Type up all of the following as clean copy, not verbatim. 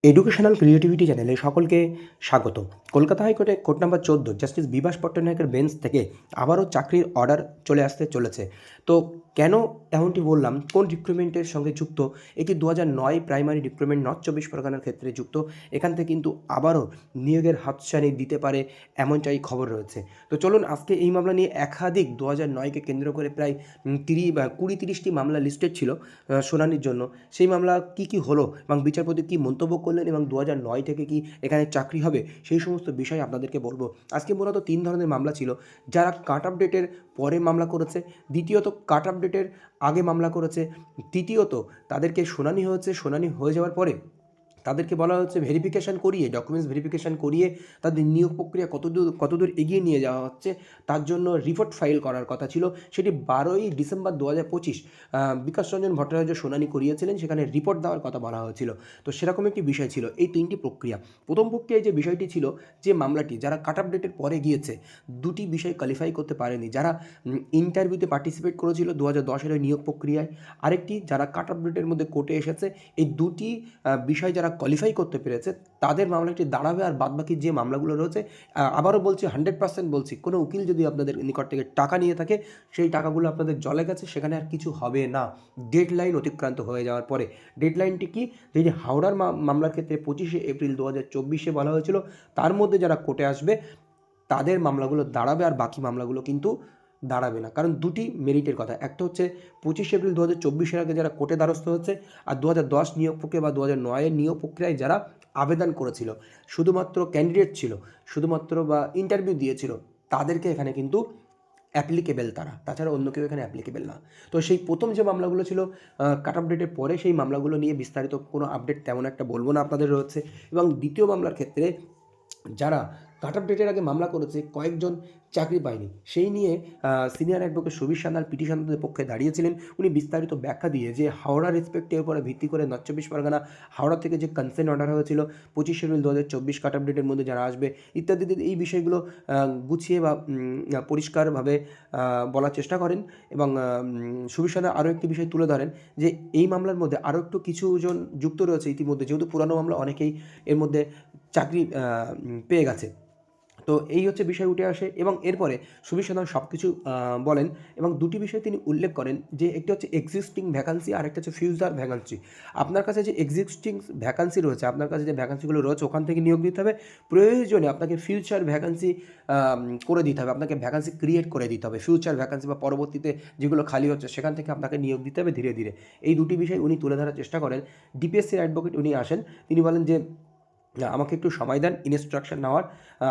Educational creativity চ্যানেলে সকলকে স্বাগত। কলকাতা হাইকোর্টে কোর্ট নাম্বার ১৪ জাস্টিস বিভাস পট্টনায়কের বেঞ্চ থেকে আবারও চাকরির অর্ডার চলে আসতে চলেছে। তো কেন এমনটি বললাম, কোন রিক্রুটমেন্টের সঙ্গে যুক্ত, এটি ২০০৯ প্রাইমারি রিক্রুটমেন্ট নর্থ ২৪ পরগনার ক্ষেত্রে যুক্ত। এখান থেকে কিন্তু আবারও নিয়োগের হাতছানি দিতে পারে এমনটাই খবর রয়েছে। তো চলুন আজকে এই মামলা নিয়ে একাধিক ২০০৯কে কেন্দ্র করে প্রায় ২০-৩০টি মামলা লিস্টেড ছিল শুনানির জন্য। সেই মামলা কি হলো এবং বিচারপতি কী মন্তব্য করলেন এবং ২০০৯ থেকে কি এখানে চাকরি হবে, সেই সমস্ত বিষয় আপনাদেরকে বলবো। আজকে মূলত ৩ ধরনের মামলা ছিল। যারা কাট অফ ডেটের পরে মামলা করেছে, দ্বিতীয়ত কাট অফ ডেটের আগে মামলা করেছে, তৃতীয়ত তাদেরকে শুনানি হয়েছে, শুনানি হয়ে যাওয়ার পরে তাদেরকে বলা হচ্ছে ভেরিফিকেশান করিয়ে, ডকুমেন্টস ভেরিফিকেশান করিয়ে তাদের নিয়োগ প্রক্রিয়া কতদূর এগিয়ে নিয়ে যাওয়া হচ্ছে তার জন্য রিপোর্ট ফাইল করার কথা ছিল। সেটি ১২ই ডিসেম্বর ২০২৫ বিকাশ রঞ্জন ভট্টাচার্য শুনানি করিয়েছিলেন, সেখানে রিপোর্ট দেওয়ার কথা বলা হয়েছিল। তো সেরকম একটি বিষয় ছিল এই ৩টি প্রক্রিয়া। প্রথম প্রক্রিয়ায় যে বিষয়টি ছিল, যে মামলাটি যারা কাট অফ ডেটের পরে গিয়েছে, দুটি বিষয় কোয়ালিফাই করতে পারেনি। যারা ইন্টারভিউতে পার্টিসিপেট করেছিল ২০১০ সালের নিয়োগ প্রক্রিয়ায়, আরেকটি যারা কাট অফ ডেটের মধ্যে কোর্টে এসেছে, এই দুটি বিষয় যারা কোয়ালিফাই করতে পেরেছে তাদের মামলাটি দাঁড়াবে। আর বাদবাকি যে মামলাগুলো রয়েছে, আবারও বলছি, 100% বলছি, কোনো উকিল যদি আপনাদের নিকট থেকে টাকা নিয়ে থাকে, সেই টাকাগুলো আপনাদের জলে গেছে, সেখানে আর কিছু হবে না ডেডলাইন অতিক্রান্ত হয়ে যাওয়ার পরে। ডেডলাইনটি কি, যে হাওড়ার মামলার ক্ষেত্রে ২৫শে এপ্রিল ২০২৪ বলা হয়েছিল, তার মধ্যে যারা কোর্টে আসবে তাদের মামলাগুলো দাঁড়াবে, আর বাকি মামলাগুলো কিন্তু দাঁড়াবে না। কারণ দুটি মেরিটের কথা, একটা হচ্ছে ২৫শে এপ্রিল ২০২৪ আগে যারা কোর্টে দ্বারস্থ হচ্ছে, আর ২০১০ নিয়োগ প্রক্রিয়া বা ২০০৯ নিয়োগ প্রক্রিয়ায় যারা আবেদন করেছিল, শুধুমাত্র ক্যান্ডিডেট ছিল, শুধুমাত্র বা ইন্টারভিউ দিয়েছিল, তাদেরকে এখানে কিন্তু অ্যাপ্লিকেবেল তারা, তাছাড়া অন্য কেউ এখানে অ্যাপ্লিকেবেল না। তো সেই প্রথম যে মামলাগুলো ছিল কাট অফ ডেটের পরে, সেই মামলাগুলো নিয়ে বিস্তারিত কোনো আপডেট তেমন একটা বলবো না আপনাদের রয়েছে। এবং দ্বিতীয় মামলার ক্ষেত্রে যারা কাট অফ ডেটের আগে মামলা করেছে, কয়েকজন চাকরি পায়নি, সেই নিয়ে সিনিয়র অ্যাডভোকেট সুবীর সান্যাল পিটিশনারদের পক্ষে দাঁড়িয়েছিলেন। উনি বিস্তারিত ব্যাখ্যা দিয়ে যে হাওড়া রেসপেক্টের উপরে ভিত্তি করে নর্থ ২৪ পরগনা হাওড়া থেকে যে কনসেন্ট অর্ডার হয়েছিল ২৫শে এপ্রিল ২০২৪ কাট অফ ডেটের মধ্যে যারা আসবে ইত্যাদি, এই বিষয়গুলো গুছিয়ে বা পরিষ্কারভাবে বলার চেষ্টা করেন। এবং সুবীর সান্যাল আরও একটি বিষয় তুলে ধরেন যে এই মামলার মধ্যে আরও একটু কিছুজন যুক্ত রয়েছে ইতিমধ্যে, যেহেতু পুরানো মামলা অনেকেই এর মধ্যে চাকরি পেয়ে গেছে। তো এই হচ্ছে বিষয় উঠে আসে এবং এরপরে সুবীর সান্যাল সব কিছু বলেন এবং দুটি বিষয় তিনি উল্লেখ করেন, যে একটি হচ্ছে এক্সিস্টিং ভ্যাকান্সি, আর একটা হচ্ছে ফিউচার ভ্যাকান্সি। আপনার কাছে যে এক্সিস্টিং ভ্যাকান্সি রয়েছে, আপনার কাছে যে ভ্যাকান্সিগুলো রয়েছে, ওখান থেকে নিয়োগ দিতে হবে। প্রয়োজনে আপনাকে ফিউচার ভ্যাকান্সি করে দিতে হবে, আপনাকে ভ্যাকান্সি ক্রিয়েট করে দিতে হবে। ফিউচার ভ্যাকান্সি বা পরবর্তীতে যেগুলো খালি হচ্ছে সেখান থেকে আপনাকে নিয়োগ দিতে হবে ধীরে ধীরে। এই দুটি বিষয় উনি তুলে ধরার চেষ্টা করেন। ডিপিএসসির অ্যাডভোকেট উনি আসেন, তিনি বলেন যে আমাকে একটু সময় দেন ইনস্ট্রাকশন নেওয়ার,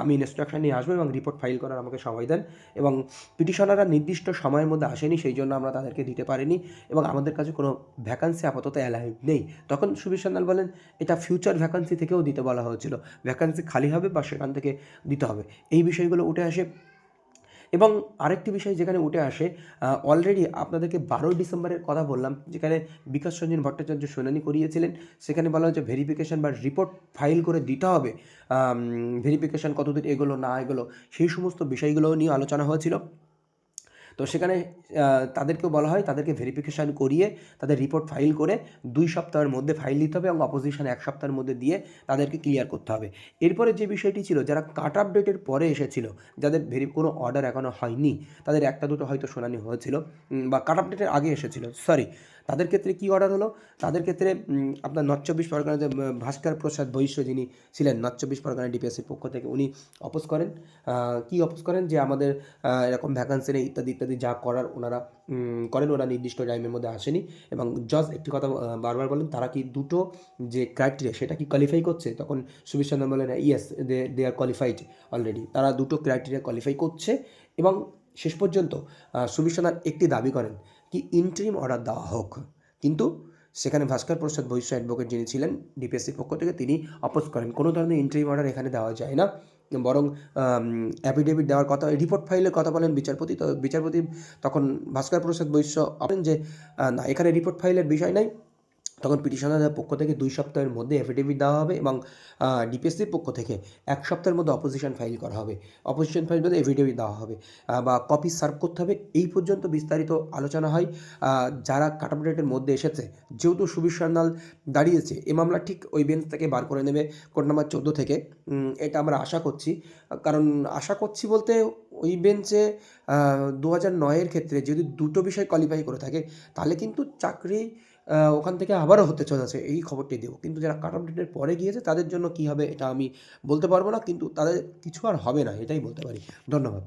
আমি ইনস্ট্রাকশন নিয়ে আসবো এবং রিপোর্ট ফাইল করার আমাকে সময় দেন। এবং পিটিশনাররা নির্দিষ্ট সময়ের মধ্যে আসেনি, সেই জন্য আমরা তাদেরকে দিতে পারিনি এবং আমাদের কাছে কোনো ভ্যাকান্সি আপাতত অ্যালাইভ নেই। তখন সুবীর সান্যাল বলেন, এটা ফিউচার ভ্যাকান্সি থেকেও দিতে বলা হয়েছিল, ভ্যাকান্সি খালি হবে বা সেখান থেকে দিতে হবে। এই বিষয়গুলো উঠে আসে। এবং আরেকটি বিষয় যেখানে উঠে আসে, অলরেডি আপনাদেরকে ১২ই ডিসেম্বরের কথা বললাম, যেখানে বিকাশ রঞ্জন ভট্টাচার্য শুনানি করিয়েছিলেন। সেখানে বলা হয়েছে ভেরিফিকেশান বা রিপোর্ট ফাইল করে দিতে হবে, ভেরিফিকেশান কতদূর এগোলো না এগোলো, সেই সমস্ত বিষয়গুলো নিয়ে আলোচনা হয়েছিল। তো সেখানে তাদেরকেও বলা হয় তাদেরকে ভেরিফিকেশান করিয়ে তাদের রিপোর্ট ফাইল করে ২ সপ্তাহের মধ্যে ফাইল দিতে হবে এবং অপোজিশন ১ সপ্তাহের মধ্যে দিয়ে তাদেরকে ক্লিয়ার করতে হবে। এরপরে যে বিষয়টি ছিল, যারা কাট অফ ডেটের পরে এসেছিল, যাদের কোনো অর্ডার এখনও হয়নি, তাদের একটা দুটো হয়তো শুনানি হয়েছিল বা কাট অফ ডেটের আগে এসেছিল, সরি, তাদের ক্ষেত্রে কী অর্ডার হলো, তাদের ক্ষেত্রে আপনার নর্থ ২৪ পরগনাতে ভাস্কর প্রসাদ বৈশ্য যিনি ছিলেন নর্থ ২৪ পরগনা ডিপিএসসির পক্ষ থেকে, উনি অপোজ করেন। কী অপোজ করেন, যে আমাদের এরকম ভ্যাকান্সি নেই ইত্যাদি ইত্যাদি, যা করার ওনারা করেন, ওরা নির্দিষ্ট টাইমের মধ্যে আসেনি। এবং জাজ একটি কথা বারবার বলেন, তারা কি দুটো যে ক্রাইটেরিয়া সেটা কি কোয়ালিফাই করছে, তখন সুবীর সান্যাল বলেন ইয়েস, দে আর কোয়ালিফাইড অলরেডি, তারা দুটো ক্রাইটেরিয়া কোয়ালিফাই করছে। এবং শেষ পর্যন্ত সুবীর সান্যাল একটি দাবি করেন, কি ইন্টারিম অর্ডার দেওয়া হোক, কিন্তু সেখানে ভাস্কর প্রসাদ বৈশ্য অ্যাডভোকেট যিনি ছিলেন ডিপিএসসির পক্ষ থেকে, তিনি অপোজ করেন, কোনো ধরনের ইন্টারিম অর্ডার এখানে দেওয়া যায় না, বরং অ্যাফিডেভিট দেওয়ার কথা, রিপোর্ট ফাইলের কথা বলেন বিচারপতি। তো বিচারপতি তখন ভাস্কর প্রসাদ বৈশ্য বলেন যে না, এখানে রিপোর্ট ফাইলের বিষয় নাই, তখন পিটিশনারের পক্ষ থেকে 2 সপ্তাহের মধ্যে এফিডেভিট দেওয়া হবে এবং ডিপিএসসির পক্ষ থেকে 1 সপ্তাহের মধ্যে অপোজিশন ফাইল করা হবে। অপোজিশন ফাইল বলতে এফিডেভিট দেওয়া হবে বা কপি সার্ভ করতে হবে। এই পর্যন্ত বিস্তারিত আলোচনা হয়। যারা কাট অফ ডেটের মধ্যে এসেছে, যেহেতু সুবীর সান্যাল দাঁড়িয়েছে, এ মামলা ঠিক ওই বেঞ্চ থেকে বার করে নেবে কোর্ট নাম্বার 14 থেকে। এটা আমরা আশা করছি। কারণ আশা করছি বলতে ওই বেঞ্চে 2009 এর ক্ষেত্রে যদি দুটো বিষয় কোয়ালিফাই করে থাকে, তাহলে কিন্তু চাকরি ওখান থেকে আবারও হতে চলেছে, এই খবরটি দেবো। কিন্তু যারা কাট অফ ডেটের পরে গিয়েছে তাদের জন্য কী হবে এটা আমি বলতে পারবো না, কিন্তু তাদের কিছু আর হবে না, এটাই বলতে পারি। ধন্যবাদ।